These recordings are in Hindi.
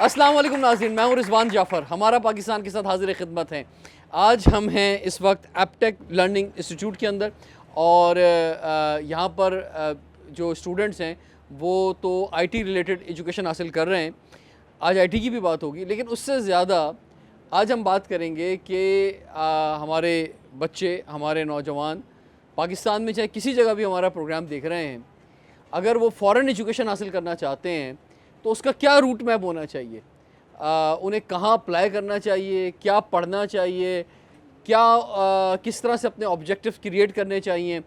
अस्सलाम वालेकुम नाज़रीन, मैं हूँ रिजवान जाफ़र। हमारा पाकिस्तान के साथ हाजिर खिदमत हैं। आज हम हैं इस वक्त एपटेक लर्निंग इंस्टीट्यूट के अंदर और यहाँ पर जो स्टूडेंट्स हैं वो तो आईटी रिलेटेड एजुकेशन हासिल कर रहे हैं। आज आईटी की भी बात होगी, लेकिन उससे ज़्यादा आज हम बात करेंगे कि हमारे बच्चे, हमारे नौजवान पाकिस्तान में चाहे किसी जगह भी हमारा प्रोग्राम देख रहे हैं, अगर वो फ़ॉरेन एजुकेशन हासिल करना चाहते हैं तो उसका क्या रूट मैप होना चाहिए, उन्हें कहाँ अप्लाई करना चाहिए, क्या पढ़ना चाहिए, क्या किस तरह से अपने ऑब्जेक्टिव क्रिएट करने चाहिए,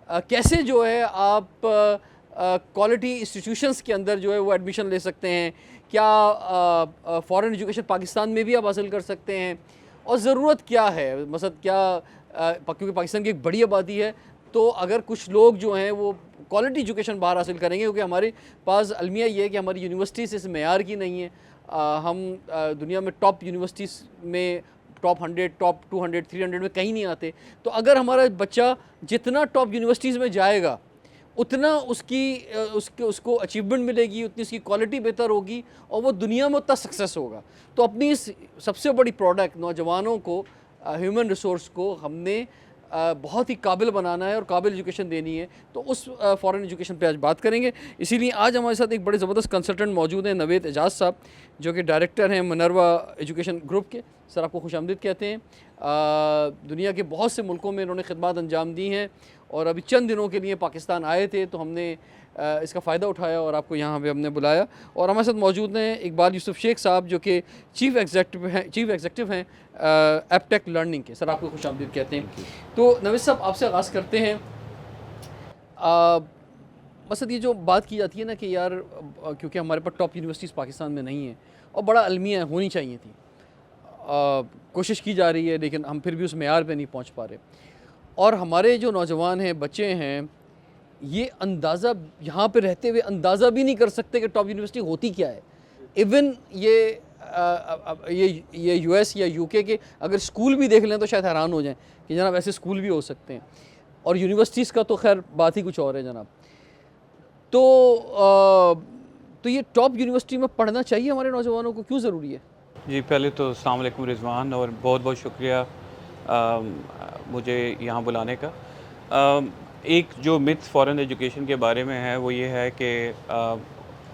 कैसे जो है आप क्वालिटी इंस्टीट्यूशंस के अंदर जो है वो एडमिशन ले सकते हैं, क्या फ़ॉरेन एजुकेशन पाकिस्तान में भी आप हासिल कर सकते हैं और ज़रूरत क्या है, मसद क्या क्योंकि पाकिस्तान की एक बड़ी आबादी है, तो अगर कुछ लोग जो हैं वो क्वालिटी एजुकेशन बाहर हासिल करेंगे, क्योंकि हमारे पास अलमिया ये है कि हमारी यूनिवर्सिटीज़ इस मेयार की नहीं है। हम दुनिया में टॉप यूनिवर्सिटीज़ में टॉप 100, टॉप 200, 300 में कहीं नहीं आते। तो अगर हमारा बच्चा जितना टॉप यूनिवर्सिटीज़ में जाएगा उतना उसको अचीवमेंट मिलेगी, उतनी उसकी क्वालिटी बेहतर होगी और वो दुनिया में उतना सक्सेस होगा। तो अपनी इस सबसे बड़ी प्रोडक्ट नौजवानों को, ह्यूमन रिसोर्स को हमने बहुत ही काबिल बनाना है और काबिल एजुकेशन देनी है। तो उस फ़ॉरेन एजुकेशन पे आज बात करेंगे। इसीलिए आज हमारे साथ एक बड़े ज़बरदस्त कंसल्टेंट मौजूद हैं, नवेद एजाज साहब, जो कि डायरेक्टर हैं मनरवा एजुकेशन ग्रुप के। सर, आपको खुशामदीद कहते हैं। दुनिया के बहुत से मुल्कों में इन्होंने खिदमत अंजाम दी हैं और अभी चंद दिनों के लिए पाकिस्तान आए थे, तो हमने इसका फ़ायदा उठाया और आपको यहाँ पे हमने बुलाया। और हमारे साथ मौजूद हैं इकबाल यूसुफ शेख साहब, जो कि चीफ़ एग्जेक्टिव हैं एपटेक लर्निंग के। सर, आपको खुशामदीद कहते हैं। तो नवेद साहब, आपसे आगाज़ करते हैं। मसद ये जो बात की जाती है ना कि यार क्योंकि हमारे पास टॉप यूनिवर्सिटीज़ पाकिस्तान में नहीं है और बड़ा अलमिया होनी चाहिए थी, कोशिश की जा रही है, लेकिन हम फिर भी उस मेयार पे नहीं पहुंच पा रहे। और हमारे जो नौजवान हैं, बच्चे हैं, ये अंदाज़ा यहाँ पे रहते हुए अंदाज़ा भी नहीं कर सकते कि टॉप यूनिवर्सिटी होती क्या है। इवन ये यूएस या यूके के अगर स्कूल भी देख लें तो शायद हैरान हो जाएं कि जनाब ऐसे स्कूल भी हो सकते हैं, और यूनिवर्सिटीज़ का तो खैर बात ही कुछ और है जनाब। तो ये टॉप यूनिवर्सिटी में पढ़ना चाहिए हमारे नौजवानों को, क्यों ज़रूरी है? जी, पहले तो अस्सलाम वालेकुम रिज़वान, और बहुत बहुत शुक्रिया मुझे यहाँ बुलाने का। एक जो मिथ फ़ॉरेन एजुकेशन के बारे में है वो ये है कि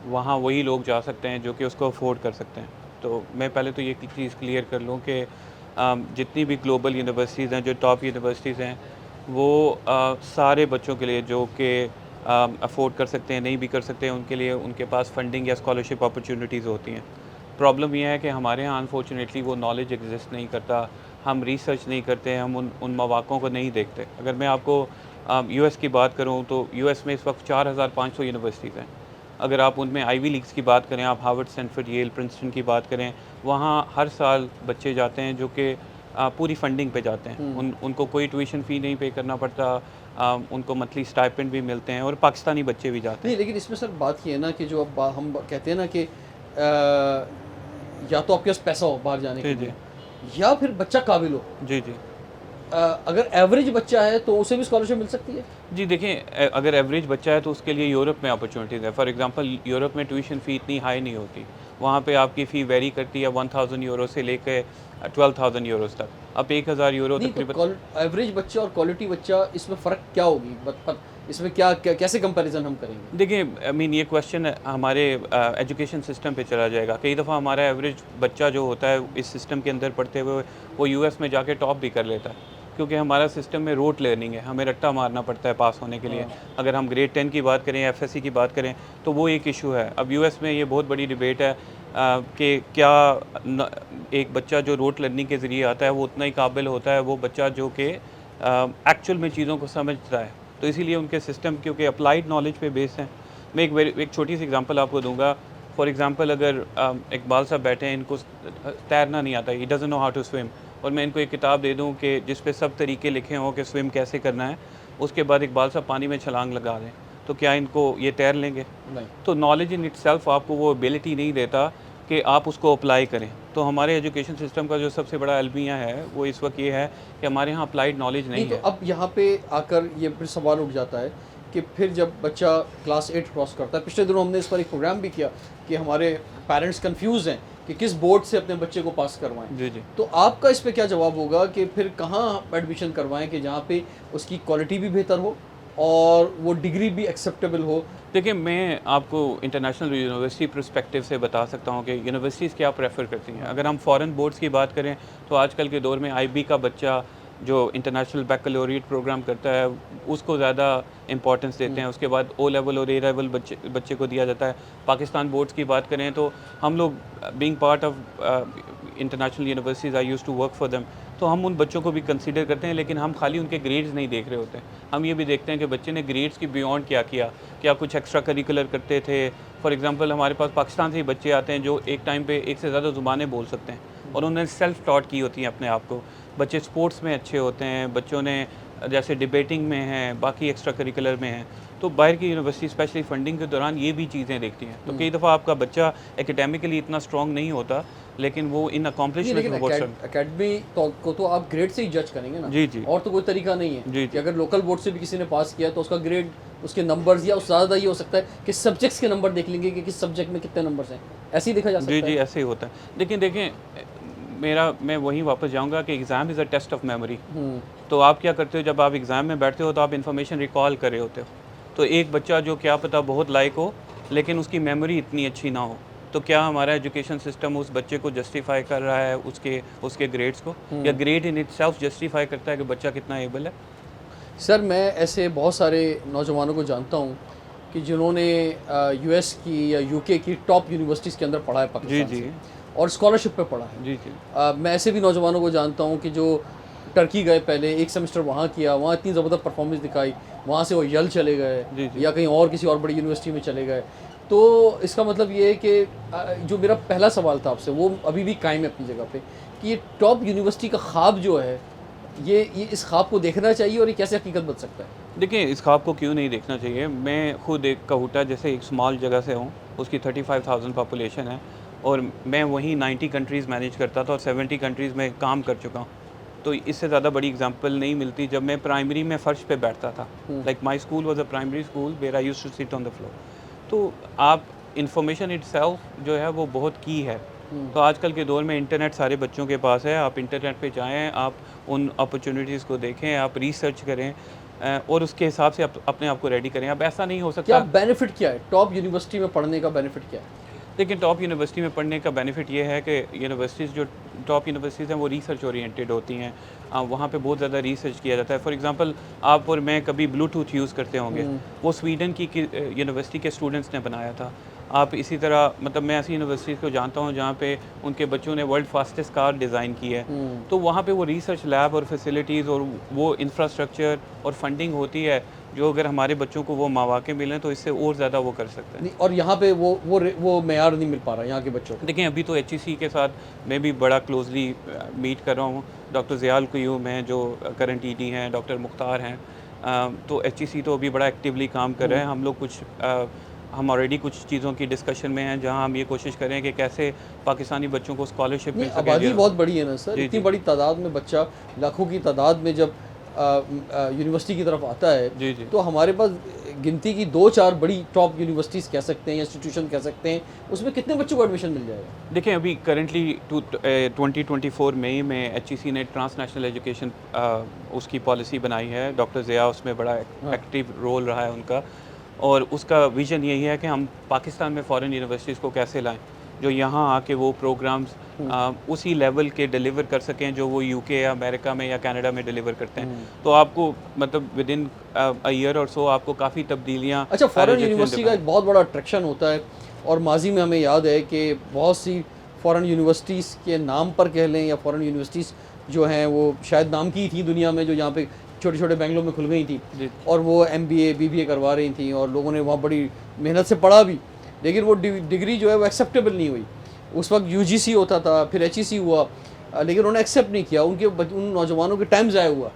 वहाँ वही लोग जा सकते हैं जो कि उसको अफोर्ड कर सकते हैं। तो मैं पहले तो ये चीज़ क्लियर कर लूँ कि जितनी भी ग्लोबल यूनिवर्सिटीज़ हैं, जो टॉप यूनिवर्सिटीज़ हैं, वो सारे बच्चों के लिए जो कि अफोर्ड कर सकते हैं, नहीं भी कर सकते हैं, उनके लिए उनके पास फंडिंग या स्कॉलरशिप अपॉर्चुनिटीज़ होती हैं। प्रॉब्लम ये है कि हमारे यहाँ अनफॉर्चुनेटली वो नॉलेज एग्जिस्ट नहीं करता, हम रिसर्च नहीं करते, हम उन मौक़ों को नहीं देखते। अगर मैं आपको यूएस की बात करूँ तो यूएस में इस वक्त 4500 यूनिवर्सिटीज़ हैं। अगर आप उनमें आईवी लीग्स की बात करें, आप हार्वर्ड, स्टैनफोर्ड, येल, प्रिंसटन की बात करें, वहाँ हर साल बच्चे जाते हैं जो कि पूरी फंडिंग पे जाते हैं। उनको कोई ट्यूशन फ़ी नहीं पे करना पड़ता, उनको मंथली स्टाइपेंड भी मिलते हैं और पाकिस्तानी बच्चे भी जाते हैं। नहीं, लेकिन इसमें सर बात ये है ना कि जो अब हम कहते हैं ना कि या तो आपके पास पैसा हो बाहर जाने के लिए, या फिर बच्चा काबिल हो। जी जी। अगर एवरेज बच्चा है तो उसे भी स्कॉलरशिप मिल सकती है? जी देखिए, अगर एवरेज बच्चा है तो उसके लिए यूरोप में अपॉर्चुनिटीज़ है। फॉर एग्जांपल, यूरोप में ट्यूशन फ़ी इतनी हाई नहीं होती, वहाँ पे आपकी फ़ी वेरी करती है 1000 यूरो से लेकर 12,000 यूरोज़ तक। अब 1000 यूरो तकरीबन। तो एवरेज बच्चा और क्वालिटी बच्चा, इसमें फ़र्क क्या होगी? इसमें कैसे कंपैरिजन हम करेंगे? देखिए, आई मीन ये क्वेश्चन हमारे एजुकेशन सिस्टम पे चला जाएगा। कई दफ़ा हमारा एवरेज बच्चा जो होता है इस सिस्टम के अंदर पढ़ते हुए वो यूएस में जाके टॉप भी कर लेता है, क्योंकि हमारा सिस्टम में रोट लर्निंग है, हमें रट्टा मारना पड़ता है पास होने के लिए। अगर हम ग्रेड 10 की बात करें, एफएससी की बात करें, तो वो एक इशू है। अब यूएस में ये बहुत बड़ी डिबेट है कि क्या एक बच्चा जो रोट लर्निंग के ज़रिए आता है वो उतना ही काबिल होता है वो बच्चा जो कि एक्चुअल में चीज़ों को समझता है। तो इसीलिए उनके सिस्टम क्योंकि अप्लाइड नॉलेज पे बेस्ड हैं। मैं एक छोटी सी एग्जांपल आपको दूंगा। फॉर एग्जांपल, अगर इकबाल साहब बैठे हैं, इनको तैरना नहीं आता, he doesn't know how to swim, और मैं इनको एक किताब दे दूं कि जिस पे सब तरीके लिखे हों कि स्विम कैसे करना है, उसके बाद इकबाल साहब पानी में छलांग लगा दें, तो क्या इनको ये तैर लेंगे? नहीं। तो नॉलेज इन इटसेल्फ आपको वो एबिलिटी नहीं देता कि आप उसको अप्लाई करें। तो हमारे एजुकेशन सिस्टम का जो सबसे बड़ा अलमिया है वो इस वक्त ये है कि हमारे यहाँ अप्लाइड नॉलेज नहीं तो है। अब यहाँ पे आकर ये फिर सवाल उठ जाता है कि फिर जब बच्चा क्लास 8 क्रॉस करता है, पिछले दिनों हमने इस पर एक प्रोग्राम भी किया कि हमारे पेरेंट्स कंफ्यूज हैं कि किस बोर्ड से अपने बच्चे को पास करवाएं। जी जी। तो आपका इस पे क्या जवाब होगा कि फिर कहाँ एडमिशन करवाएं कि जहाँ पे उसकी क्वालिटी भी बेहतर हो और वो डिग्री भी एक्सेप्टेबल हो? देखिए, मैं आपको इंटरनेशनल यूनिवर्सिटी पर्सपेक्टिव से बता सकता हूँ कि यूनिवर्सिटीज़ क्या प्रेफर करती हैं। अगर हम फॉरेन बोर्ड्स की बात करें तो आजकल के दौर में आईबी का बच्चा जो इंटरनेशनल बैकलॉरिएट प्रोग्राम करता है उसको ज़्यादा इंपॉर्टेंस देते हैं। उसके बाद ओ लेवल और ए लेवल बच्चे को दिया जाता है। पाकिस्तान बोर्ड्स की बात करें तो हम लोग being part of international universities I used to work for them, तो हम उन बच्चों को भी कंसीडर करते हैं, लेकिन हम खाली उनके ग्रेड्स नहीं देख रहे होते हैं। हम ये भी देखते हैं कि बच्चे ने ग्रेड्स की बियॉन्ड क्या किया, क्या कुछ एक्स्ट्रा करिकुलर करते थे। फॉर एग्जांपल हमारे पास पाकिस्तान से ही बच्चे आते हैं जो एक टाइम पे एक से ज़्यादा ज़ुबानें बोल सकते हैं और उन्होंने सेल्फ टॉट की होती हैं अपने आप को। बच्चे स्पोर्ट्स में अच्छे होते हैं, बच्चों ने जैसे डिबेटिंग में हैं, बाकी एक्स्ट्रा करिकुलर में हैं। तो बाहर की यूनिवर्सिटी स्पेशली फंडिंग के दौरान ये भी चीज़ें देखती हैं। तो कई दफ़ा आपका बच्चा एकेडमिकली इतना स्ट्रॉन्ग नहीं होता, लेकिन वो इन अकॉम्प्लिशमेंट में बहुत एकेडमी को तो आप ग्रेड से ही जज करेंगे ना। जी जी। और तो कोई तरीका नहीं है जी कि अगर लोकल बोर्ड से भी किसी ने पास किया तो उसका ग्रेड, उसके नंबर्स या उससे ज़्यादा ये हो सकता है कि सब्जेक्ट्स के नंबर देख लेंगे कि किस सब्जेक्ट में कितने नंबर्स हैं, ऐसे ही देखा जा सकता जी है। जी, ऐसे ही होता है। लेकिन देखें, मैं वहीं वापस जाऊंगा कि exam is a test of memory. तो आप क्या करते हो जब आप एग्ज़ाम में बैठते हो तो आप इन्फॉर्मेशन रिकॉल कर रहे होते हो। तो एक बच्चा जो क्या पता बहुत लायक हो लेकिन उसकी मेमोरी इतनी अच्छी ना हो, तो क्या हमारा एजुकेशन सिस्टम उस बच्चे को जस्टिफाई कर रहा है उसके ग्रेड्स को, या ग्रेड इन इटसेल्फ जस्टिफाई करता है कि बच्चा कितना एबल है? सर, मैं ऐसे बहुत सारे नौजवानों को जानता हूँ कि जिन्होंने यूएस की या यूके की टॉप यूनिवर्सिटीज़ के अंदर पढ़ा है पाकिस्तान जी जी। से, और स्कॉलरशिप पे पढ़ा है। जी जी। मैं ऐसे भी नौजवानों को जानता हूँ कि जो टर्की गए, पहले एक सेमेस्टर वहाँ किया, वहाँ इतनी ज़बरदस्त परफॉर्मेंस दिखाई, वहाँ से वो यल चले गए जी जी। या कहीं और किसी और बड़ी यूनिवर्सिटी में चले गए। तो इसका मतलब ये है कि जो मेरा पहला सवाल था आपसे वो अभी भी कायम है अपनी जगह पे कि ये टॉप यूनिवर्सिटी का ख्वाब जो है, ये इस ख्वाब को देखना चाहिए और ये कैसे हकीकत बन सकता है? देखिए, इस ख्वाब को क्यों नहीं देखना चाहिए। मैं खुद एक कहूटा जैसे एक स्मॉल जगह से हूँ, उसकी 35,000 पॉपुलेशन है और मैं वहीं 90 कंट्रीज़ मैनेज करता था और 70 कंट्रीज़ में काम कर चुका हूँ। तो इससे ज़्यादा बड़ी एग्जांपल नहीं मिलती। जब मैं प्राइमरी में फ़र्श पे बैठता था, like my school was a primary school where I used to sit on the floor. तो आप इंफॉर्मेशन इटसेल्फ जो है वो बहुत की है। तो आजकल के दौर में इंटरनेट सारे बच्चों के पास है। आप इंटरनेट पे जाएँ, आप उन अपॉर्चुनिटीज़ को देखें, आप रिसर्च करें और उसके हिसाब से अपने आप को रेडी करें। अब ऐसा नहीं हो क्या सकता। बेनिफिट क्या है टॉप यूनिवर्सिटी में पढ़ने का? बेनिफिट क्या है? लेकिन टॉप यूनिवर्सिटी में पढ़ने का बेनिफिट ये है कि यूनिवर्सिटीज़ जो टॉप यूनिवर्सिटीज़ हैं वो रिसर्च ओरिएंटेड होती हैं। वहाँ पे बहुत ज़्यादा रिसर्च किया जाता है। फॉर एग्जांपल, आप और मैं कभी ब्लूटूथ यूज़ करते होंगे, वो स्वीडन की यूनिवर्सिटी के स्टूडेंट्स ने बनाया था। आप इसी तरह मतलब मैं ऐसी यूनिवर्सिटीज़ को जानता हूँ जहाँ पे उनके बच्चों ने वर्ल्ड फास्टेस्ट कार डिज़ाइन की है। तो वहाँ पे वो रिसर्च लैब और फैसिलिटीज़ और वो इंफ्रास्ट्रक्चर और फंडिंग होती है जो अगर हमारे बच्चों को वो मौके मिलें तो इससे और ज़्यादा वो कर सकते हैं। और यहाँ पे वो मेयार नहीं मिल पा रहा यहाँ के बच्चों को। देखिए, अभी तो एचईसी के साथ मैं भी बड़ा क्लोजली मीट कर रहा हूँ। डॉक्टर ज़ियाल क़य्यूम हैं जो करंट ईडी हैं, डॉक्टर मुख्तार हैं। तो एचईसी तो अभी बड़ा एक्टिवली काम कर रहे हैं। हम लोग हम ऑलरेडी कुछ चीज़ों की डिस्कशन में हैं जहाँ हम ये कोशिश करें कि कैसे पाकिस्तानी बच्चों को स्कॉलरशिप मिल सके। आबादी बहुत बड़ी है ना सर, इतनी बड़ी तादाद में बच्चा, लाखों की तादाद में जब यूनिवर्सिटी की तरफ आता है, जी जी। तो हमारे पास गिनती की 2-4 बड़ी टॉप यूनिवर्सिटीज़ कह सकते हैं या इंस्टीट्यूशन कह सकते हैं, उसमें कितने बच्चों को एडमिशन मिल जाएगा? देखिए, अभी करंटली 2024 मई में एचईसी ने ट्रांसनेशनल एजुकेशन उसकी पॉलिसी बनाई है। डॉक्टर ज़िया उसमें बड़ा एक्टिव रोल रहा है उनका, और उसका विज़न यही है कि हम पाकिस्तान में फ़ॉरेन यूनिवर्सिटीज़ को कैसे लाएं जो यहाँ आके वो प्रोग्राम्स उसी लेवल के डिलीवर कर सकें जो वो यूके या अमेरिका में या कनाडा में डिलीवर करते हैं। तो आपको मतलब विद इन अ ईयर और सो आपको काफ़ी तब्दीलियाँ। अच्छा, फॉरेन यूनिवर्सिटी का एक बहुत बड़ा अट्रैक्शन होता है, और माजी में हमें याद है कि बहुत सी फॉरेन यूनिवर्सिटीज़ के नाम पर कह लें या फॉरेन यूनिवर्सिटीज़ जो हैं वो शायद नाम की थी दुनिया में, जो यहाँ पे छोटे छोटे बेंगलोर में खुल गई थी और वो MBA BBA करवा रही थी और लोगों ने वहाँ बड़ी मेहनत से पढ़ा भी, लेकिन वो डिग्री जो है वो एक्सेप्टेबल नहीं हुई। उस वक्त UGC होता था, फिर HEC हुआ, लेकिन उन्होंने एक्सेप्ट नहीं किया, उन नौजवानों के टाइम ज़ाया हुआ।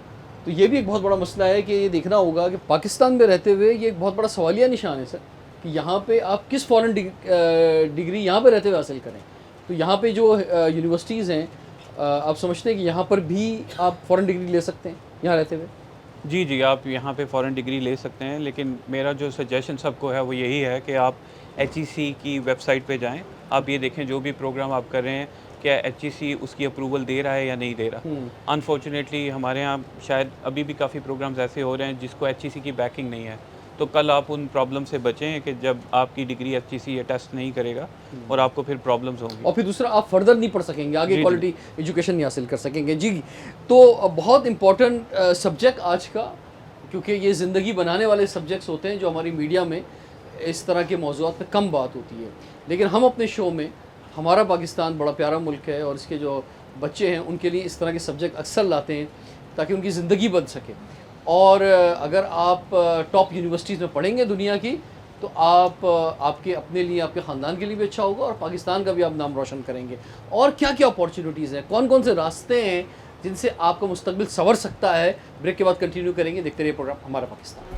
तो ये भी एक बहुत बड़ा मसला है कि ये देखना होगा कि पाकिस्तान में रहते हुए ये एक बहुत बड़ा सवालिया निशान है सर कि यहाँ पे आप किस फॉरेन डिग्री यहाँ पे रहते हुए हासिल करें। तो यहाँ पे जो यूनिवर्सिटीज़ हैं, आप समझते हैं कि यहाँ पर भी आप फॉरेन डिग्री ले सकते हैं यहाँ रहते हुए? जी, जी, आप यहाँ पे फ़ॉरेन डिग्री ले सकते हैं, लेकिन मेरा जो सजेशन सबको है वो यही है कि आप एचईसी की वेबसाइट पे जाएँ। आप ये देखें जो भी प्रोग्राम आप कर रहे हैं, क्या एचईसी उसकी अप्रूवल दे रहा है या नहीं दे रहा। हुँ। अनफॉर्चुनेटली हमारे यहाँ शायद अभी भी काफ़ी प्रोग्राम्स ऐसे हो रहे हैं जिसको एचईसी की बैकिंग नहीं है। तो कल आप उन प्रॉब्लम से बचें कि जब आपकी डिग्री एचईसी ये टेस्ट नहीं करेगा और आपको फिर प्रॉब्लम्स होंगी। और फिर दूसरा आप फर्दर नहीं पढ़ सकेंगे, आगे जी, जी। क्वालिटी एजुकेशन नहीं हासिल कर सकेंगे। जी, तो बहुत इम्पोर्टेंट सब्जेक्ट आज का, क्योंकि ये ज़िंदगी बनाने वाले सब्जेक्ट्स होते हैं जो हमारी मीडिया में इस तरह के मौज़ूआत पे कम बात होती है। लेकिन हम अपने शो में, हमारा पाकिस्तान बड़ा प्यारा मुल्क है और इसके जो बच्चे हैं उनके लिए इस तरह के सब्जेक्ट अक्सर लाते हैं ताकि उनकी ज़िंदगी बन सके। और अगर आप टॉप यूनिवर्सिटीज़ में पढ़ेंगे दुनिया की, तो आप आपके अपने लिए, आपके ख़ानदान के लिए भी अच्छा होगा और पाकिस्तान का भी आप नाम रोशन करेंगे। और क्या-क्या अपॉर्चुनिटीज़ हैं, कौन-कौन से रास्ते हैं जिनसे आपका मुस्तकबिल संवर सकता है? ब्रेक के बाद कंटिन्यू करेंगे, देखते रहिए प्रोग्राम हमारा पाकिस्तान।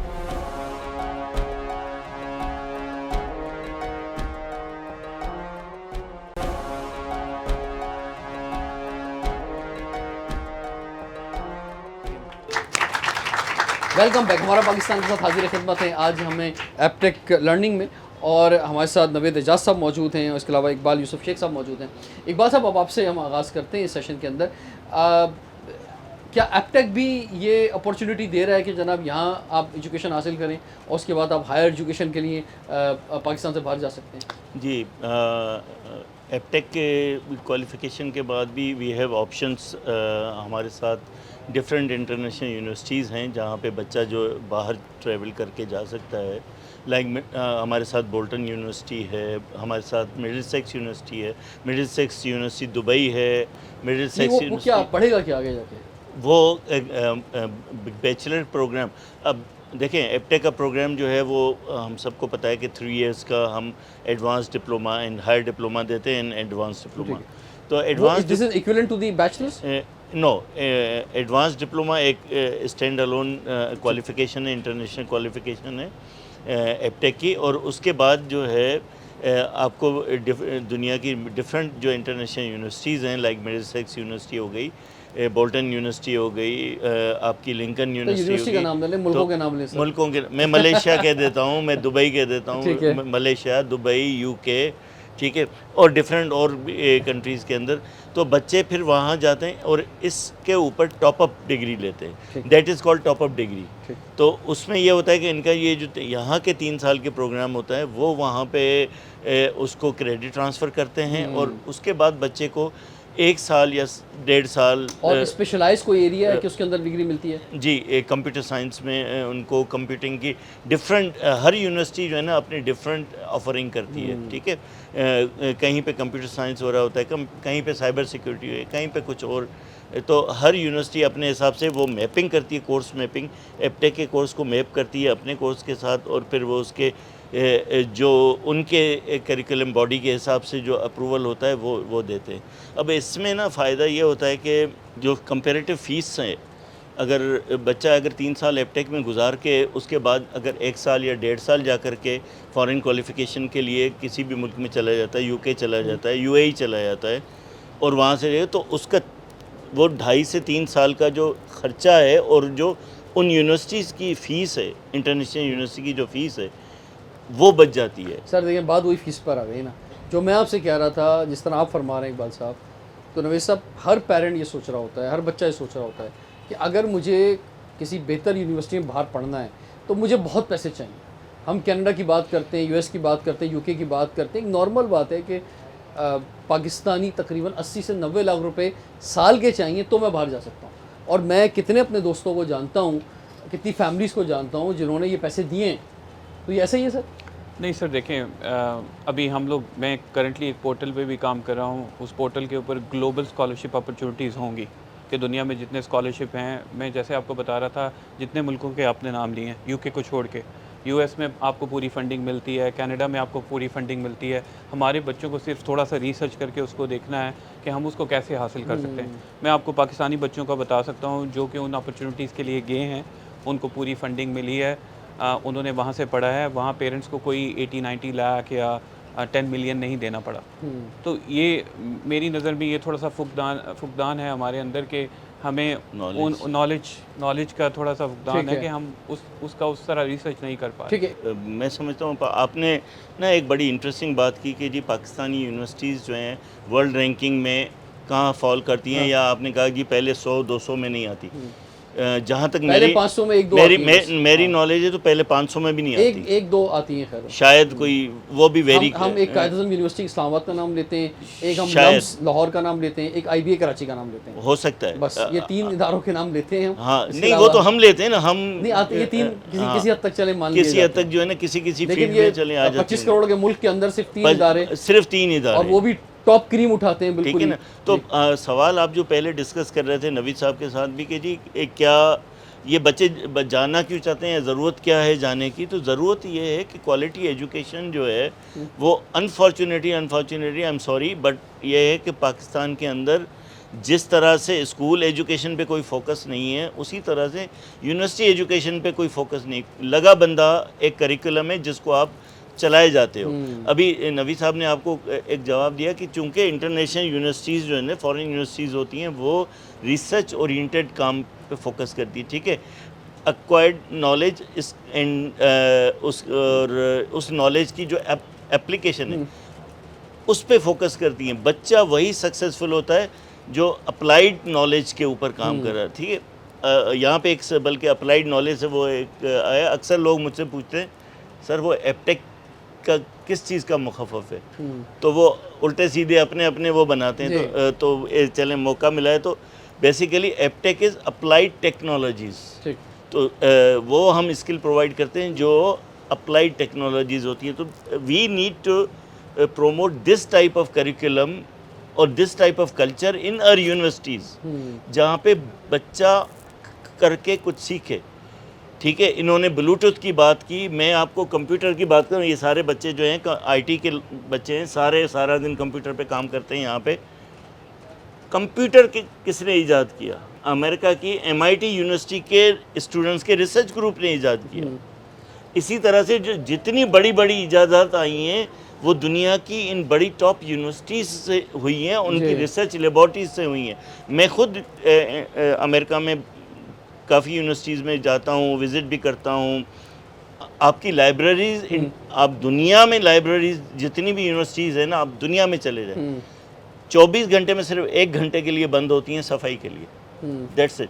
वेलकम बैक, हमारा पाकिस्तान के साथ हाजिर खिदमत हैं। आज हमें एपटेक लर्निंग में, और हमारे साथ नवेद एजाज साहब मौजूद हैं और इसके अलावा इकबाल यूसुफ शेख साहब मौजूद हैं। इकबाल साहब, अब आपसे हम आगाज़ करते हैं इस सेशन के अंदर। क्या एपटेक भी ये अपॉर्चुनिटी दे रहा है कि जनाब यहाँ आप एजुकेशन हासिल करें और उसके बाद आप हायर एजुकेशन के लिए पाकिस्तान से बाहर जा सकते हैं? जी, एपटेक के क्वालिफ़िकेशन के बाद भी वी हैव ऑप्शंस। हमारे साथ डिफरेंट इंटरनेशनल यूनिवर्सिटीज़ हैं जहाँ पे बच्चा जो बाहर ट्रैवल करके जा सकता है। लाइक हमारे साथ बोल्टन यूनिवर्सिटी है, हमारे साथ मिडिलसेक्स यूनिवर्सिटी है, मिडिलसेक्स यूनिवर्सिटी दुबई है, नहीं, मिडिलसेक्स वो क्या यूनिवर्सिटी पढ़ेगा क्या आगे जाके? वो बैचलर प्रोग्राम। अब देखें, एपटेक का प्रोग्राम जो है वो हम सबको पता है कि 3 इयर्स का हम advance diploma and higher diploma देते हैं, एडवांस डिप्लोमा। तो advance this is equivalent to the bachelors? No, advance diploma एक स्टैंड अलोन क्वालिफ़िकेशन है, इंटरनेशनल क्वालिफ़िकेशन है एपटेक की। और उसके बाद जो है आपको दुनिया की डिफरेंट जो इंटरनेशनल यूनिवर्सिटीज़ हैं, लाइक मिडिलसेक्स यूनिवर्सिटी हो गई, बोल्टन यूनिवर्सिटी हो गई, आपकी लिंकन यूनिवर्सिटी यूनिवर्सिटी का नाम ले लें, मुल्कों के नाम ले सर। मुल्कों के मैं मलेशिया कह देता हूँ, मैं दुबई कह देता ठीक है। हूँ, मलेशिया, दुबई, यूके, ठीक है, और डिफरेंट और कंट्रीज़ के अंदर। तो बच्चे फिर वहाँ जाते हैं और इसके ऊपर टॉप अप डिग्री लेते हैं, that is called top up degree. तो उसमें ये होता है कि इनका ये जो यहाँ के 3 साल के प्रोग्राम होता है वो वहाँ पे उसको क्रेडिट ट्रांसफ़र करते हैं और उसके बाद बच्चे को 1 साल या 1.5 साल। और स्पेशलाइज कोई एरिया है कि उसके अंदर डिग्री मिलती है? जी, कंप्यूटर साइंस में उनको कंप्यूटिंग की डिफरेंट हर यूनिवर्सिटी जो है ना अपनी डिफरेंट ऑफरिंग करती है, ठीक है। कहीं पे कंप्यूटर साइंस हो रहा होता है, कहीं पे साइबर सिक्योरिटी है, कहीं पे कुछ और। तो हर यूनिवर्सिटी अपने हिसाब से वो मैपिंग करती है, कोर्स मैपिंग, एपटेक के कोर्स को मैप करती है अपने कोर्स के साथ, और फिर वो उसके जो उनके करिकुलम बॉडी के हिसाब से जो अप्रूवल होता है वो देते हैं। अब इसमें ना फ़ायदा ये होता है कि जो कंपैरेटिव फ़ीस है, अगर बच्चा 3 साल एपटेक में गुजार के उसके बाद अगर 1 साल या 1.5 साल जा कर के फ़ॉरेन क्वालिफ़िकेशन के लिए किसी भी मुल्क में चला जाता है, यूके चला जाता है, यूएई चला जाता है, और वहाँ से तो उसका वो 2.5 से 3 साल का जो ख़र्चा है और जो उन यूनिवर्सिटीज़ की फ़ीस है, इंटरनेशनल यूनिवर्सिटी की जो फ़ीस है, वो बच जाती है। सर देखिए, बात वही फीस पर आ गई ना, जो मैं आपसे कह रहा था, जिस तरह आप फरमा रहे हैं इकबाल साहब, तो नवेद साहब, हर पेरेंट ये सोच रहा होता है, हर बच्चा ये सोच रहा होता है कि अगर मुझे किसी बेहतर यूनिवर्सिटी में बाहर पढ़ना है तो मुझे बहुत पैसे चाहिए। हम कनाडा की बात करते हैं, यूएस की बात करते हैं, यूके की बात करते हैं। एक नॉर्मल बात है कि पाकिस्तानी तकरीबन 80 से 90 लाख रुपए साल के चाहिए तो मैं बाहर जा सकता हूँ। और मैं कितने अपने दोस्तों को जानता हूँ, कितनी फैमिलीज़ को जानता हूँ जिन्होंने ये पैसे दिए हैं। तो ये ऐसा ही है सर? नहीं सर, देखें, अभी मैं करंटली एक पोर्टल पे भी काम कर रहा हूँ। उस पोर्टल के ऊपर ग्लोबल स्कॉलरशिप अपॉर्चुनिटीज़ होंगी कि दुनिया में जितने स्कॉलरशिप हैं, मैं जैसे आपको बता रहा था, जितने मुल्कों के आपने नाम लिए हैं, यूके को छोड़ के, यूएस में आपको पूरी फंडिंग मिलती है, कनाडा में आपको पूरी फंडिंग मिलती है। हमारे बच्चों को सिर्फ थोड़ा सा रिसर्च करके उसको देखना है कि हम उसको कैसे हासिल कर सकते हैं। मैं आपको पाकिस्तानी बच्चों का बता सकता हूँ जो कि उन अपॉर्चुनिटीज़ के लिए गए हैं, उनको पूरी फंडिंग मिली है, उन्होंने वहाँ से पढ़ा है, वहाँ पेरेंट्स को कोई 80-90 लाख या 10 मिलियन नहीं देना पड़ा। तो ये मेरी नज़र में ये थोड़ा सा फुकदान है हमारे अंदर के हमें नॉलेज का थोड़ा सा फुकदान ठीक है है। कि हम उसका उस तरह रिसर्च नहीं कर पा रहे। ठीक है। मैं समझता हूँ आपने ना एक बड़ी इंटरेस्टिंग बात की कि जी पाकिस्तानी यूनिवर्सिटीज़ जो हैं वर्ल्ड रैंकिंग में कहाँ फॉल करती हैं, हाँ। या आपने कहा कि पहले 100-200 में नहीं आती। जहाँ तक पहले 500 में 1-2 आती हैं बस। मेरी हाँ। नॉलेज है तो पहले 500 में भी नहीं एक आती, एक दो आती हैं खैर। शायद कोई वो भी वेरी हम एक कायद-ए-आज़म यूनिवर्सिटी इस्लामाबाद का नाम लेते हैं, एक हम शायद। लम्स लाहौर का नाम लेते हैं, एक IBA कराची का नाम लेते हैं। हो सकता है। बस ये 3 इदारों के नाम लेते हैं हम। हाँ इसके नहीं, वो अलावा तो हम लेते हैं ना, हम नहीं आते, ये 3 हाँ, किसी हद तक चले मान लिए किसी हद जाते तक हैं। जो है ना किसी लेकिन फील्ड ये में चले आ जाते 25 हैं। करोड़ के मुल्क के अंदर सिर्फ 3 इदारे, सिर्फ 3 इदारे, और वो भी टॉप क्रीम उठाते हैं ठीक बिल्कुल है ही। ना। तो सवाल आप जो पहले डिस्कस कर रहे थे नवीद साहब के साथ भी कि जी क्या ये बच्चे जानना क्यों चाहते हैं, ज़रूरत क्या है जाने की, तो ज़रूरत ये है कि क्वालिटी एजुकेशन जो है वो unfortunately I am sorry but ये है कि पाकिस्तान के अंदर जिस तरह से स्कूल एजुकेशन पे कोई फोकस नहीं है, उसी तरह से यूनिवर्सिटी एजुकेशन पे कोई फोकस नहीं। लगा बंदा एक करिकुलम है जिसको आप चलाए जाते हो। अभी नवी साहब ने आपको एक जवाब दिया कि चूंकि इंटरनेशनल यूनिवर्सिटीज़ जो है ना, फॉरेन यूनिवर्सिटीज़ होती हैं, वो रिसर्च ओरिएंटेड काम पे फोकस करती है, ठीक है। एक्वायर्ड नॉलेज इस उस नॉलेज की जो एप्लीकेशन है उस पे फोकस करती हैं। बच्चा वही सक्सेसफुल होता है जो अप्लाइड नॉलेज के ऊपर काम कर रहा है, ठीक है। यहाँ पे एक बल्कि अप्लाइड नॉलेज से वो एक आया, अक्सर लोग मुझसे पूछते हैं सर वो एपटेक का किस चीज़ का मुखफ़फ़ है, तो वो उल्टे सीधे अपने अपने वो बनाते हैं। तो चलें मौका मिला है तो basically Aptech is applied technologies, तो वो हम स्किल प्रोवाइड करते हैं जो अप्लाइड टेक्नोलॉजीज़ होती हैं। तो we need to promote this type of curriculum और this type of culture in our universities, जहाँ पे बच्चा करके कुछ सीखे, ठीक है। इन्होंने ब्लूटूथ की बात की, मैं आपको कंप्यूटर की बात करूँ, ये सारे बच्चे जो हैं IT के बच्चे हैं, सारा दिन कंप्यूटर पे काम करते हैं। यहाँ पे कंप्यूटर किसने ईजाद किया? अमेरिका की MIT यूनिवर्सिटी के स्टूडेंट्स के रिसर्च ग्रुप ने ईजाद किया। इसी तरह से जो जितनी बड़ी बड़ी ईजादात आई हैं वो दुनिया की इन बड़ी टॉप यूनिवर्सिटीज़ से हुई हैं, उनकी रिसर्च लेबॉर्ट्रीज से हुई हैं। मैं खुद अमेरिका में काफ़ी यूनिवर्सिटीज़ में जाता हूँ, विज़िट भी करता हूँ। आपकी लाइब्रेरीज़ आप दुनिया में लाइब्रेरीज़ जितनी भी यूनिवर्सिटीज़ हैं ना, आप दुनिया में चले जाएँ, 24 घंटे में सिर्फ 1 घंटे के लिए बंद होती हैं सफाई के लिए, दैट्स इट।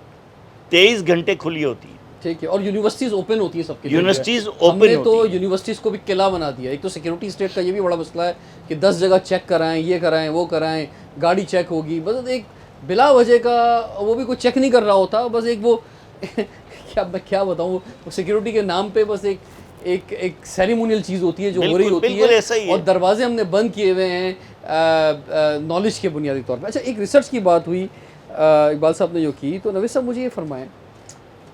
23 घंटे खुली होती है, ठीक है। और यूनिवर्सिटीज़ ओपन होती है सबके लिए। यूनिवर्सिटीज़ ओपन हमने होती तो है। यूनिवर्सिटीज़ को भी किला बना दिया। एक तो सिक्योरिटी स्टेट का ये भी बड़ा मसला है कि 10 जगह चेक कराएं, ये कराएं, वो कराएं, गाड़ी चेक होगी, बस एक बिला वजह का वो भी कोई चेक नहीं कर रहा होता, बस एक वो क्या बताऊँ, वो सिक्योरिटी के नाम पे बस एक सेरेमोनियल चीज़ होती है जो हो रही होती है, और दरवाजे हमने बंद किए हुए हैं नॉलेज के बुनियादी तौर पर। अच्छा, एक रिसर्च की बात हुई इकबाल साहब ने जो की, तो नवीद साहब मुझे ये फरमाएं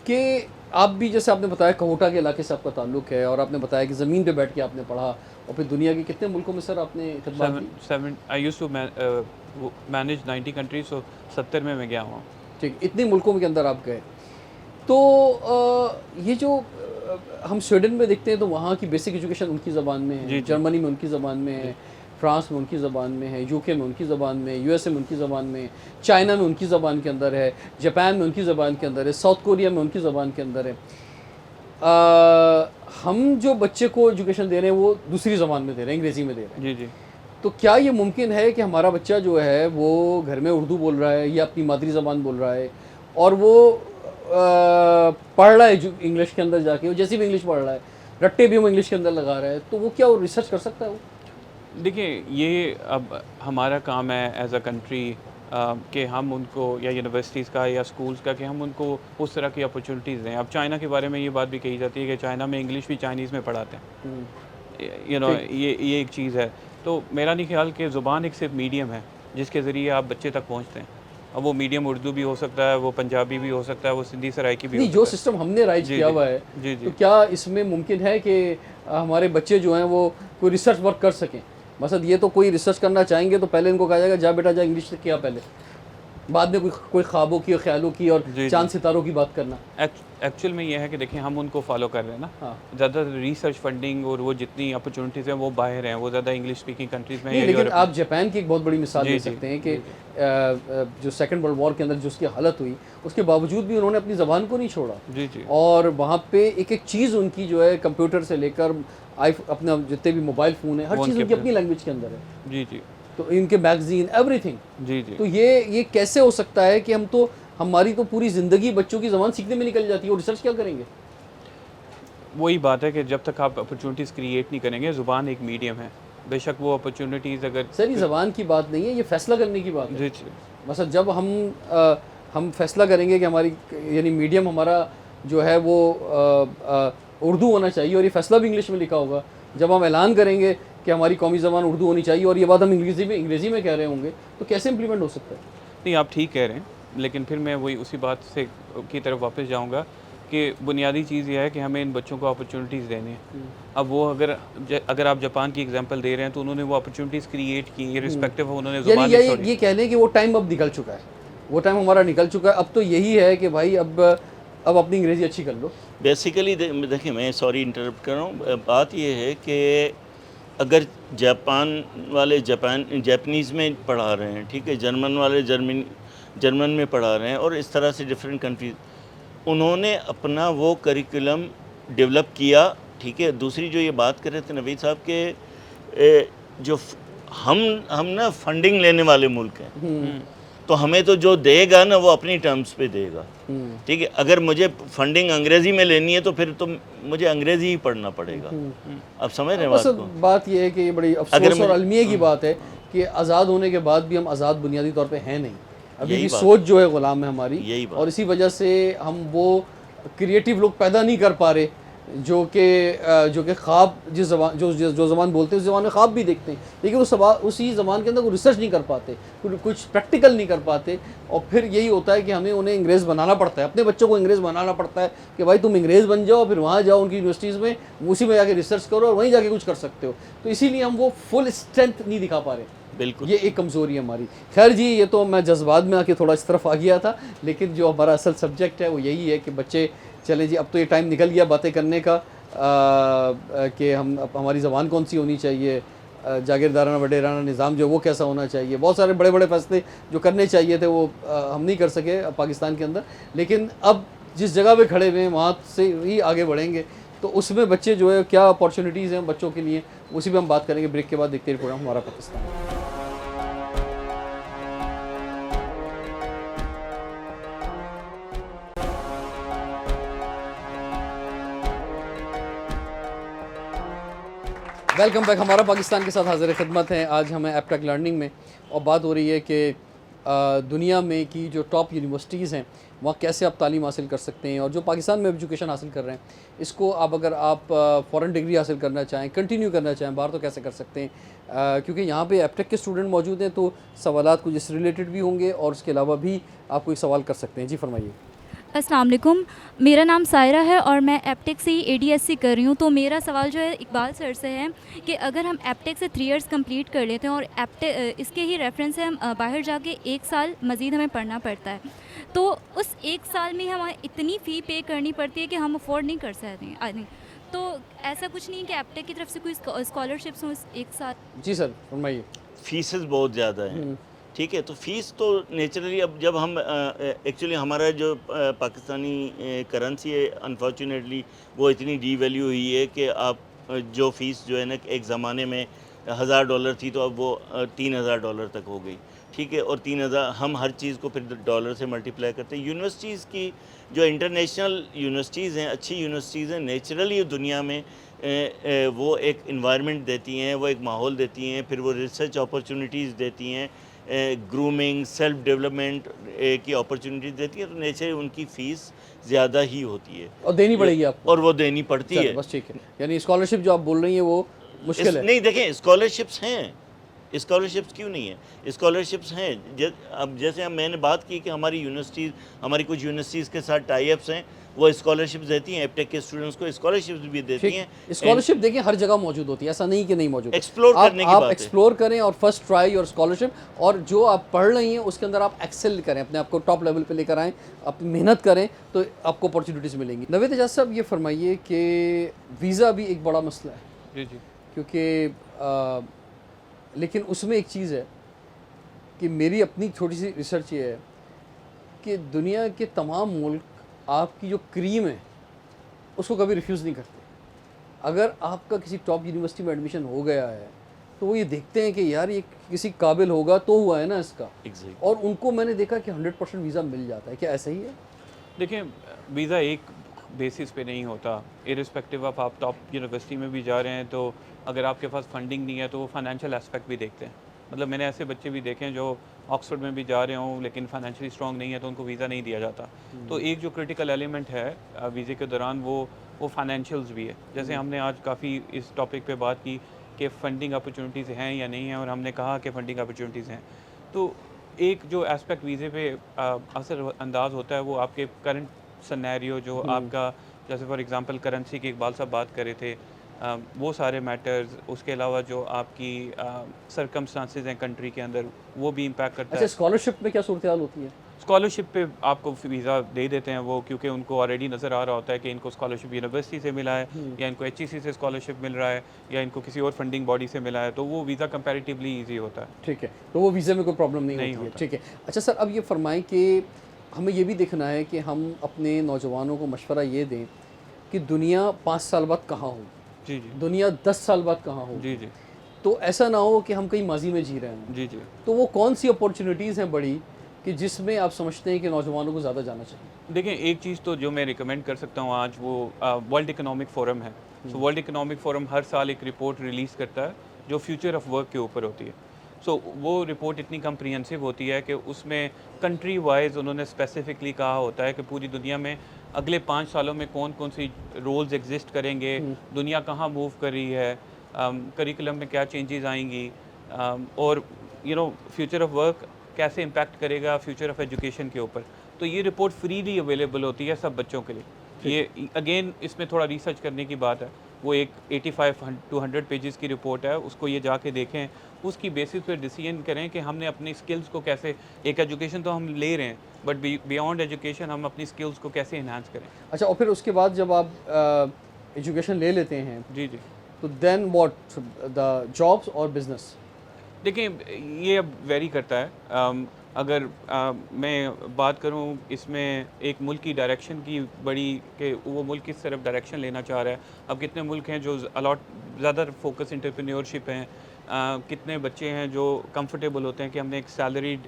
कि आप भी, जैसे आपने बताया कोटा के इलाके से आपका ताल्लुक़ है, और आपने बताया कि ज़मीन पे बैठ के आपने पढ़ा, और फिर दुनिया के कितने मुल्कों में सर आपने खिदमत की? I used to manage 90 countries, तो 70 में मैं गया हूँ। ठीक, इतने मुल्कों के अंदर आप गए। तो ये जो हम स्वीडन में देखते हैं तो वहाँ की बेसिक एजुकेशन उनकी ज़बान में है, जर्मनी में उनकी ज़बान में है, फ्रांस में उनकी ज़बान में है, UK में उनकी ज़बान में, USA में उनकी ज़बान में, चाइना में उनकी ज़बान के अंदर है, जापान में उनकी ज़बान के अंदर है, साउथ कोरिया में उनकी ज़बान के अंदर है। हम जो बच्चे को एजुकेशन दे रहे हैं वो दूसरी ज़बान में दे रहे हैं, अंग्रेज़ी में दे रहे हैं। जी। तो क्या ये मुमकिन है कि हमारा बच्चा जो है वो घर में उर्दू बोल रहा है या अपनी मादरी ज़बान बोल रहा है, और वो पढ़ रहा है इंग्लिश के अंदर जाके, वो जैसी भी इंग्लिश पढ़ रहा है, रट्टे भी वो इंग्लिश के अंदर लगा रहा है, तो वो क्या वो रिसर्च कर सकता है? वो देखिए, ये अब हमारा काम है एज अ कंट्री कि हम उनको, या यूनिवर्सिटीज़ का या स्कूल्स का, कि हम उनको उस तरह की अपॉर्चुनिटीज़ दें। अब चाइना के बारे में ये बात भी कही जाती है कि चाइना में इंग्लिश भी चाइनीज़ में पढ़ाते हैं, यू नो, ये एक चीज़ है। तो मेरा नहीं ख्याल कि ज़ुबान एक सिर्फ मीडियम है जिसके ज़रिए आप बच्चे तक पहुँचते हैं। अब वो मीडियम उर्दू भी हो सकता है, वो पंजाबी भी हो सकता है, वो सिंधी सराइकी भी हो सकता है। जो सिस्टम हमने राइज किया हुआ है, तो क्या इसमें मुमकिन है कि हमारे बच्चे जो हैं वो कोई रिसर्च वर्क कर सकें? मसद ये तो कोई रिसर्च करना चाहेंगे तो पहले इनको कहा जाएगा जा बेटा जा इंग्लिश से किया पहले। बाद में कोई ख्वाबों की और ख्यालों की और जी, चांद सितारों की बात करना। एक्चुअल में ये है कि देखिए हम उनको फॉलो कर रहे हैं ना, हाँ। ज़्यादा रिसर्च फंडिंग और वो जितनी अपॉर्चुनिटीज़ हैं वो बाहर हैं, वो ज़्यादा इंग्लिश स्पीकिंग कंट्रीज़ में नहीं, या लेकिन यूरोप आप जापान की एक बहुत बड़ी मिसाल जी, ले जी, सकते हैं कि जी, जो सेकंड वर्ल्ड वॉर के अंदर जो उसकी हालत हुई, उसके बावजूद भी उन्होंने अपनी ज़बान को नहीं छोड़ा। जी, जी, और वहाँ पे एक-एक चीज़ उनकी जो है कंप्यूटर से लेकर अपना जितने भी मोबाइल फ़ोन है, हर वो चीज़ उनके उनकी अपने अपनी लैंग्वेज के अंदर है। जी, जी, तो इनके मैगज़ीन एवरीथिंग। जी, जी। तो ये कैसे हो सकता है कि हमारी तो पूरी ज़िंदगी बच्चों की ज़बान सीखने में निकल जाती है और रिसर्च क्या करेंगे? वही बात है कि जब तक आप अपॉर्चुनिटीज़ क्रिएट नहीं करेंगे, ज़ुबान एक मीडियम है, बेशक वो अपॉर्चुनिटीज़ अगर सर, ये ज़बान की बात नहीं है, ये फ़ैसला करने की बात है। जी, जी, मतलब जब हम फैसला करेंगे कि हमारी यानी मीडियम हमारा जो है वो उर्दू होना चाहिए और ये फैसला भी इंग्लिश में लिखा होगा। जब हम ऐलान करेंगे कि हमारी कौमी ज़बान उर्दू होनी चाहिए और ये बात हम अंग्रेज़ी में कह रहे होंगे, तो कैसे इम्प्लीमेंट हो सकता है? नहीं आप ठीक कह रहे हैं, लेकिन फिर मैं वही उसी बात से की तरफ वापस जाऊँगा कि बुनियादी चीज़ ये है कि हमें इन बच्चों को अपॉर्चुनिटीज़ देनी है। अब वो अगर आप जापान की एग्जांपल दे रहे हैं तो उन्होंने वो अपॉर्चुनिटीज़ क्रिएट की, इर्रिस्पेक्टिव ऑफ उन्होंने यानी ज़ुबान नहीं ये छोड़ी। ये कह लें कि वो टाइम अब निकल चुका है। वो टाइम हमारा निकल चुका है, अब तो यही है कि भाई अब अपनी अंग्रेज़ी अच्छी कर लो। बेसिकली देखिए, मैं सॉरी इंटरप्ट कर रहा हूँ, बात ये है कि अगर जापान वाले जापानीज़ में पढ़ा रहे हैं, ठीक है, जर्मन वाले जर्मन में पढ़ा रहे हैं और इस तरह से डिफरेंट कंट्रीज, उन्होंने अपना वो करिकुलम डेवलप किया, ठीक है। दूसरी जो ये बात कर रहे थे नवीद साहब के हम ना फंडिंग लेने वाले मुल्क हैं, तो हमें तो जो देगा ना वो अपनी टर्म्स पे देगा, ठीक है। अगर मुझे फंडिंग अंग्रेज़ी में लेनी है तो फिर तो मुझे अंग्रेज़ी ही पढ़ना पड़ेगा। आप समझ रहे हैं बस बात को? बात ये है कि ये बड़ी अगर अफसोस और मुझे- अलमिया की बात है कि आज़ाद होने के बाद भी हम आज़ाद बुनियादी तौर पे हैं नहीं। अभी यही भी बात सोच जो है ग़ुलाम है हमारी, यही बात। और इसी वजह से हम वो क्रिएटिव लोग पैदा नहीं कर पा रहे जो कि ख्वाब जो ज़बान बोलते हैं उस ज़बान में ख्वाब भी देखते हैं, लेकिन उसी ज़बान के अंदर वो रिसर्च नहीं कर पाते, कुछ प्रैक्टिकल नहीं कर पाते। और फिर यही होता है कि हमें उन्हें अंग्रेज़ बनाना पड़ता है, अपने बच्चों को अंग्रेज़ बनाना पड़ता है कि भाई तुम अंग्रेज़ बन जाओ, फिर वहाँ जाओ उनकी यूनिवर्सिटीज़ में, उसी में जाके रिसर्च करो और वहीं जाके कुछ कर सकते हो। तो इसीलिए हम वो फुल स्ट्रेंथ नहीं दिखा पा रहे। बिल्कुल, ये एक कमज़ोरी है हमारी। खैर जी, ये तो मैं जज्बात में आके थोड़ा इस तरफ आ गया था, लेकिन जो हमारा असल सब्जेक्ट है वो यही है कि बच्चे चले जी, अब तो ये टाइम निकल गया बातें करने का कि हमारी ज़बान कौन सी होनी चाहिए, जागीरदाराना वडेराना निज़ाम जो वो कैसा होना चाहिए। बहुत सारे बड़े बड़े फैसले जो करने चाहिए थे वो हम नहीं कर सके पाकिस्तान के अंदर, लेकिन अब जिस जगह पे खड़े हुए हैं वहाँ से ही आगे बढ़ेंगे। तो उसमें बच्चे जो है क्या अपॉर्चुनिटीज़ हैं बच्चों के लिए, उसी पे हम बात करेंगे। ब्रेक के बाद देखते रहिए प्रोग्राम हमारा पाकिस्तान। Welcome back. हमारा पाकिस्तान के साथ हाज़िर खिदमत हैं। आज हमें एपटेक लर्निंग में और बात हो रही है कि दुनिया में की जो टॉप यूनिवर्सिटीज़ हैं वहाँ कैसे आप तालीम हासिल कर सकते हैं, और जो पाकिस्तान में एजुकेशन हासिल कर रहे हैं इसको अगर आप फ़ॉरेन डिग्री हासिल करना चाहें, कंटिन्यू करना चाहें बाहर, तो कैसे कर सकते हैं। क्योंकि यहाँ पे एपटेक के स्टूडेंट मौजूद हैं, तो सवालात कुछ इससे रिलेटेड भी होंगे और उसके अलावा भी आप कोई सवाल कर सकते हैं। जी फरमाइए। अस्सलाम वालेकुम, मेरा नाम सायरा है और मैं एपटेक से ही एडीएससी कर रही हूँ। तो मेरा सवाल जो है इकबाल सर से है कि अगर हम एपटेक से 3 इयर्स कंप्लीट कर लेते हैं और इसके ही रेफरेंस से हम बाहर जाके 1 साल मज़ीद हमें पढ़ना पड़ता है, तो उस 1 साल में हमें इतनी फ़ी पे करनी पड़ती है कि हम अफोर्ड नहीं कर सकते हैं। तो ऐसा कुछ नहीं है कि एपटेक की तरफ से कोई स्कॉलरशिप्स हो इस 1 साल? जी सर फरमाइए। फीसेस बहुत ज़्यादा हैं, ठीक है। तो फ़ीस तो नेचुरली, अब जब हम एक्चुअली हमारा जो पाकिस्तानी करेंसी है अनफॉर्चुनेटली वो इतनी डीवैल्यू हुई है कि आप जो फ़ीस जो है ना एक ज़माने में $1000 थी तो अब वो $3000 तक हो गई, ठीक है। और 3000 हम हर चीज़ को फिर डॉलर से मल्टीप्लाई करते हैं। यूनिवर्सिटीज़ की जो इंटरनेशनल यूनिवर्सिटीज़ हैं, अच्छी यूनिवर्सिटीज़ हैं, नेचुरली दुनिया में वो एक इन्वायरमेंट देती हैं, वो एक माहौल देती हैं, फिर वो रिसर्च अपॉर्चुनिटीज़ देती हैं, ग्रूमिंग, सेल्फ डेवलपमेंट की अपॉर्चुनिटीज़ देती है। तो नेचर उनकी फ़ीस ज़्यादा ही होती है और देनी पड़ेगी आपको, और वो देनी पड़ती है। बस ठीक है। यानी स्कॉलरशिप जो आप बोल रही हैं वो मुश्किल है। नहीं, देखें, स्कॉलरशिप्स हैं, स्कॉलरशिप्स क्यों नहीं है? स्कॉलरशिप्स हैं। अब जैसे हम मैंने बात की कि हमारी यूनिवर्सिटीज़, हमारी कुछ यूनिवर्सिटीज़ के साथ टाई अप्स हैं, वो स्कॉलरशिप्स देती हैं, एप्टेक के स्टूडेंट्स को स्कॉलरशिप्स भी देती हैं। स्कॉलरशिप देखिए हर जगह मौजूद होती है, ऐसा नहीं कि नहीं मौजूद है। एक्सप्लोर करने की आप बात है। एक्सप्लोर करें और फर्स्ट ट्राई और स्कॉलरशिप, और जो आप पढ़ रही हैं उसके अंदर आप एक्सेल करें, अपने आप को टॉप लेवल पे लेकर आएँ, अपनी मेहनत करें तो आपको अपॉर्चुनिटीज़ मिलेंगी। नवेद एजाज साहब, ये फरमाइए कि वीज़ा भी एक बड़ा मसला है, जी जी। क्योंकि लेकिन उसमें एक चीज़ है कि मेरी अपनी छोटी सी रिसर्च ये है कि दुनिया के तमाम मुल्क आपकी जो क्रीम है उसको कभी रिफ्यूज़ नहीं करते। अगर आपका किसी टॉप यूनिवर्सिटी में एडमिशन हो गया है तो वो ये देखते हैं कि यार ये किसी काबिल होगा तो हुआ है ना इसका, एग्जैक्टली। और उनको मैंने देखा कि 100% वीज़ा मिल जाता है। क्या ऐसा ही है? देखिए, वीज़ा एक बेसिस पे नहीं होता, इरिस्पेक्टिव ऑफ आप टॉप यूनिवर्सिटी में भी जा रहे हैं तो अगर आपके पास फंडिंग नहीं है तो वो फाइनेंशियल एस्पेक्ट भी देखते हैं। मतलब मैंने ऐसे बच्चे भी देखे हैं जो ऑक्सफोर्ड में भी जा रहे हों लेकिन फाइनेंशियली स्ट्रॉन्ग नहीं है तो उनको वीज़ा नहीं दिया जाता। तो एक जो क्रिटिकल एलिमेंट है वीज़े के दौरान वो फाइनेंशियल्स भी है। जैसे हमने आज काफ़ी इस टॉपिक पे बात की कि फ़ंडिंग अपॉर्चुनिटीज़ हैं या नहीं हैं, और हमने कहा कि फ़ंडिंग अपॉर्चुनिटीज़ हैं। तो एक जो एस्पेक्ट वीज़े पे असर अंदाज होता है वो आपके करंट सिनेरियो, जो आपका जैसे फॉर एग्जांपल करेंसी की इकबाल साहब बात कर रहे थे, वो सारे मैटर्स, उसके अलावा जो आपकी सर्कमस्टांसेस हैं कंट्री के अंदर वो भी इम्पैक्ट करता अच्छा, है। स्कॉलरशिप में क्या सूरत हाल होती है? स्कॉलरशिप पे आपको वीज़ा दे देते हैं वो, क्योंकि उनको ऑलरेडी नज़र आ रहा होता है कि इनको स्कॉलरशिप यूनिवर्सिटी से मिला है या इनको HEC से स्कॉलरशिप मिल रहा है या इनको किसी और फंडिंग बॉडी से मिला है, तो वो वीज़ा कंपैरेटिवली ईजी होता है। ठीक है, तो वो वीज़े में कोई प्रॉब्लम नहीं होती है। होता। ठीक है। अच्छा सर, अब ये फरमाएं कि हमें ये भी देखना है कि हम अपने नौजवानों को मशवरा ये दें कि दुनिया 5 साल बाद कहाँ हो, जी जी। दुनिया 10 साल बाद कहाँ हो। जी जी। तो ऐसा ना हो कि हम कहीं माजी में जी रहे हैं। जी जी। तो वो कौन सी अपॉर्चुनिटीज़ हैं बड़ी कि जिसमें आप समझते हैं कि नौजवानों को ज़्यादा जाना चाहिए? देखिए, एक चीज़ तो जो मैं रिकमेंड कर सकता हूँ आज, वो वर्ल्ड इकोनॉमिक फोरम है। सो वर्ल्ड इकोनॉमिक फोरम हर साल एक रिपोर्ट रिलीज़ करता है जो फ्यूचर ऑफ वर्क के ऊपर होती है। सो वो रिपोर्ट इतनी कम्प्रिहेंसिव होती है कि उसमें कंट्री वाइज उन्होंने स्पेसिफिकली कहा होता है कि पूरी दुनिया में अगले 5 सालों में कौन कौन सी रोल्स एग्जिस्ट करेंगे, दुनिया कहाँ मूव कर रही है, करिकुलम में क्या चेंजेस आएंगी, और फ्यूचर ऑफ वर्क कैसे इम्पैक्ट करेगा फ्यूचर ऑफ एजुकेशन के ऊपर। तो ये रिपोर्ट फ्रीली अवेलेबल होती है सब बच्चों के लिए। ये अगेन इसमें थोड़ा रिसर्च करने की बात है। वो एक 85 to 100 पेजेस की रिपोर्ट है, उसको ये जाके देखें, उसकी बेसिस पे डिसीजन करें कि हमने अपनी स्किल्स को कैसे, एक एजुकेशन तो हम ले रहे हैं बट बियॉन्ड एजुकेशन हम अपनी स्किल्स को कैसे इन्हांस करें। अच्छा, और फिर उसके बाद जब आप एजुकेशन ले लेते हैं जी जी। तो देन व्हाट, द जॉब्स और बिजनेस? देखिए, ये अब वेरी करता है। अगर मैं बात करूं इसमें एक मुल्क की डायरेक्शन की बड़ी, कि वो मुल्क किस तरफ डायरेक्शन लेना चाह रहा है। अब कितने मुल्क हैं जो अलॉट ज़्यादा फोकस एंटरप्रेन्योरशिप हैं, कितने बच्चे हैं जो कंफर्टेबल होते हैं कि हमने एक सैलरीड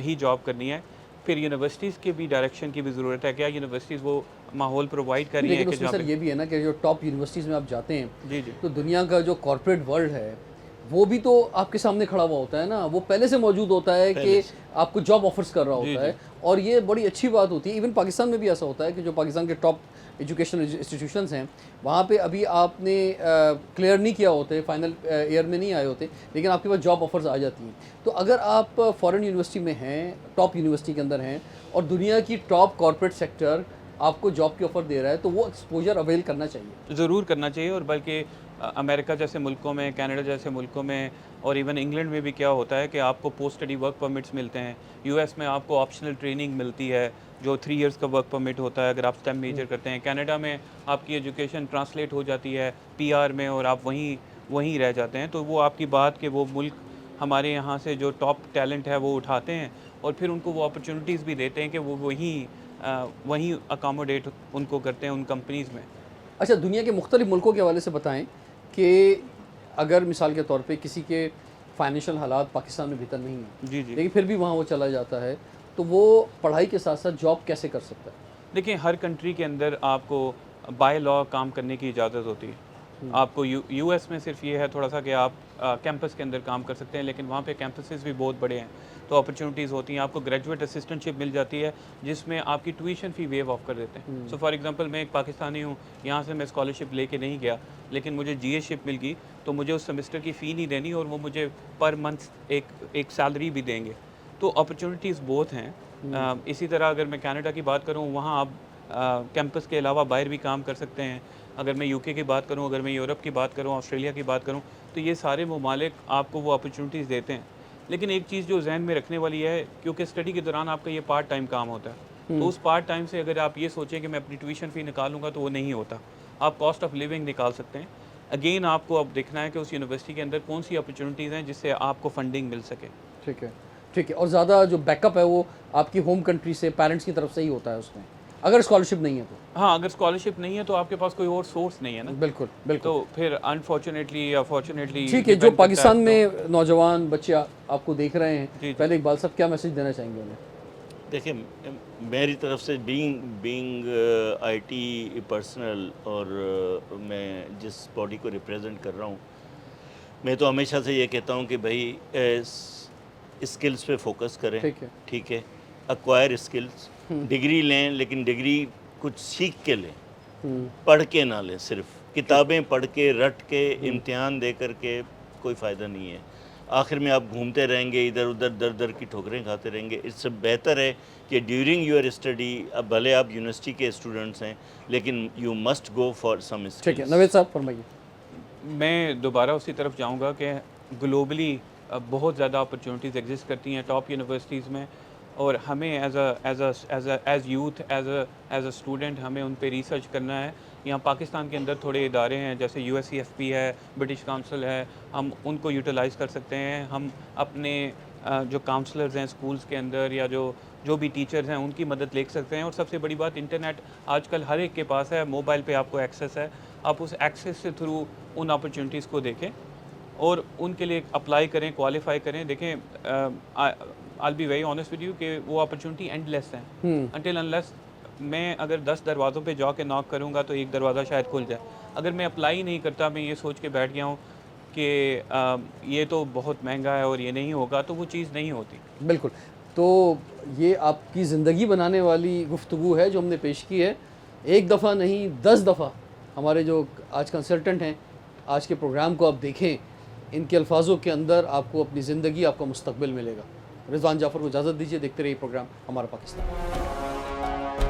ही जॉब करनी है। फिर यूनिवर्सिटीज़ के भी डायरेक्शन की भी ज़रूरत है, क्या यूनिवर्सिटीज़ वो माहौल प्रोवाइड कर रही है लेकिन कि उसमें जहाँ सर ये भी है ना कि जो टॉप यूनिवर्सिटीज़ में आप जाते हैं जी जी। तो दुनिया का जो कॉर्पोरेट वर्ल्ड है वो भी तो आपके सामने खड़ा हुआ होता है ना, वो पहले से मौजूद होता है कि आपको जॉब ऑफर्स कर रहा जी, होता है, और ये बड़ी अच्छी बात होती है। इवन पाकिस्तान में भी ऐसा होता है कि जो पाकिस्तान के टॉप एजुकेशनल इंस्टीट्यूशंस हैं वहाँ पे अभी आपने क्लियर नहीं किया होते, फाइनल ईयर में नहीं आए होते, लेकिन आपके पास जॉब ऑफर्स आ जाती हैं। तो अगर आप फॉरेन यूनिवर्सिटी में हैं, टॉप यूनिवर्सिटी के अंदर हैं, और दुनिया की टॉप कॉर्पोरेट सेक्टर आपको जॉब की ऑफ़र दे रहा है तो वो एक्सपोजर अवेल करना चाहिए। ज़रूर करना चाहिए। और बल्कि अमेरिका जैसे मुल्कों में, कनाडा जैसे मुल्कों में, और इवन इंग्लैंड में भी क्या होता है कि आपको पोस्ट स्टडी वर्क परमिट्स मिलते हैं। यूएस में आपको ऑप्शनल ट्रेनिंग मिलती है जो 3 इयर्स का वर्क परमिट होता है अगर आप स्टेम मेजर करते हैं। कनाडा में आपकी एजुकेशन ट्रांसलेट हो जाती है पीआर में और आप वहीं रह जाते हैं। तो वो आपकी बात कि वो मुल्क हमारे यहाँ से जो टॉप टैलेंट है वो उठाते हैं और फिर उनको वो अपॉर्चुनिटीज़ भी देते हैं कि वो वहीं अकोमोडेट उनको करते हैं उन कंपनीज़ में। अच्छा, दुनिया के मुख्तलिफ मुल्कों के हवाले से बताएं कि अगर मिसाल के तौर पे किसी के फाइनेंशियल हालात पाकिस्तान में बेहतर नहीं है, जी जी। लेकिन फिर भी वहाँ वो चला जाता है, तो वो पढ़ाई के साथ साथ जॉब कैसे कर सकता है? देखिए, हर कंट्री के अंदर आपको बाय लॉ काम करने की इजाज़त होती है। आपको यूएस में सिर्फ ये है थोड़ा सा कि आप कैंपस के अंदर काम कर सकते हैं, लेकिन वहाँ पे कैंपसेस भी बहुत बड़े हैं, तो अपॉर्चुनिटीज़ होती हैं। आपको ग्रेजुएट असिस्टेंटशिप मिल जाती है जिसमें आपकी ट्यूशन फ़ी वेव ऑफ कर देते हैं। सो फॉर एग्जांपल मैं एक पाकिस्तानी हूँ, यहाँ से मैं स्कॉलरशिप लेके नहीं गया, लेकिन मुझे जीएशिप मिल गई, तो मुझे उस सेमेस्टर की फ़ी नहीं देनी और वो मुझे पर मंथ एक सैलरी भी देंगे। तो अपॉर्चुनिटीज़ बहुत हैं। इसी तरह अगर मैं कनाडा की बात करूँ, वहाँ आप कैंपस के अलावा बाहर भी काम कर सकते हैं। अगर मैं यूके की बात करूं, अगर मैं यूरोप की बात करूं, ऑस्ट्रेलिया की बात करूं, तो ये सारे ममालिक आपको वो अपॉर्चुनिटीज़ देते हैं। लेकिन एक चीज़ जो जहन में रखने वाली है, क्योंकि स्टडी के दौरान आपका ये पार्ट टाइम काम होता है, तो उस पार्ट टाइम से अगर आप ये सोचें कि मैं अपनी ट्यूशन फ़ी निकालूंगा, तो वो नहीं होता। आप कॉस्ट ऑफ लिविंग निकाल सकते हैं। अगेन आपको अब देखना है कि उस यूनिवर्सिटी के अंदर कौन सी अपॉर्चुनिटीज़ हैं जिससे आपको फंडिंग मिल सके। ठीक है, ठीक है। और ज़्यादा जो बैकअप है वो आपकी होम कंट्री से, पेरेंट्स की तरफ से ही होता है उसमें, अगर स्कॉलरशिप नहीं है तो। हाँ, अगर स्कॉलरशिप नहीं है तो आपके पास कोई और सोर्स नहीं है ना। बिल्कुल, बिल्कुल। तो फिर अनफॉर्चुनेटली या फॉर्चुनेटली ठीक है, जो पाकिस्तान में नौजवान बच्चे आपको देख रहे हैं, पहले इकबाल साहब क्या मैसेज देना चाहेंगे उन्हें? देखिए, मेरी तरफ से बीइंग आईटी पर्सनल, और मैं जिस बॉडी को रिप्रेजेंट कर रहा हूँ, मैं तो हमेशा से ये कहता हूँ कि भाई स्किल्स पे फोकस करें। ठीक है। ठीक है, एक्वायर स्किल्स, डिग्री लें, लेकिन डिग्री कुछ सीख के लें, पढ़ के ना लें। सिर्फ किताबें पढ़ के, रट के, इम्तिहान दे कर के कोई फ़ायदा नहीं है। आखिर में आप घूमते रहेंगे, इधर उधर दर दर की ठोकरें खाते रहेंगे। इससे बेहतर है कि ड्यूरिंग योर स्टडी, अब भले आप यूनिवर्सिटी के स्टूडेंट्स हैं, लेकिन you must go for some skills. ठीक है, नवेद साहब फरमाइए। मैं दोबारा उसी तरफ जाऊंगा कि ग्लोबली बहुत ज़्यादा अपॉर्चुनिटीज़ एग्जिस्ट करती हैं टॉप यूनिवर्सिटीज़ में, और हमें as youth, as a student, हमें उन पे रिसर्च करना है। यहाँ पाकिस्तान के अंदर थोड़े इदारे हैं, जैसे USCFP है, ब्रिटिश काउंसिल है, हम उनको यूटिलाइज़ कर सकते हैं। हम अपने जो काउंसलर्स हैं स्कूल्स के अंदर, या जो भी टीचर्स हैं, उनकी मदद ले सकते हैं। और सबसे बड़ी बात, इंटरनेट आजकल हर एक के पास है, मोबाइल पे आपको एक्सेस है। आप उस एक्सेस से थ्रू उन अपॉर्चुनिटीज़ को देखें और उनके लिए अप्लाई करें, क्वालिफाई करें। देखें, I'll be very honest with you कि वो अपॉर्चुनिटी एंडलेस हैं, until unless मैं अगर 10 दरवाज़ों पे जाके नॉक करूँगा तो एक दरवाज़ा शायद खुल जाए। अगर मैं अप्लाई नहीं करता, मैं ये सोच के बैठ गया हूँ कि ये तो बहुत महंगा है और ये नहीं होगा, तो वो चीज़ नहीं होती। बिल्कुल। तो ये आपकी ज़िंदगी बनाने वाली गुफ्तगू है जो हमने पेश की है। एक दफ़ा नहीं, 10 दफ़ा हमारे जो आज कंसल्टेंट हैं, आज के प्रोग्राम को आप देखें, इनके अल्फाजों के अंदर आपको अपनी ज़िंदगी, आपका मुस्तकबिल मिलेगा। रिजवान जाफ़र को इजाज़त दीजिए, देखते रहिए प्रोग्राम हमारा पाकिस्तान।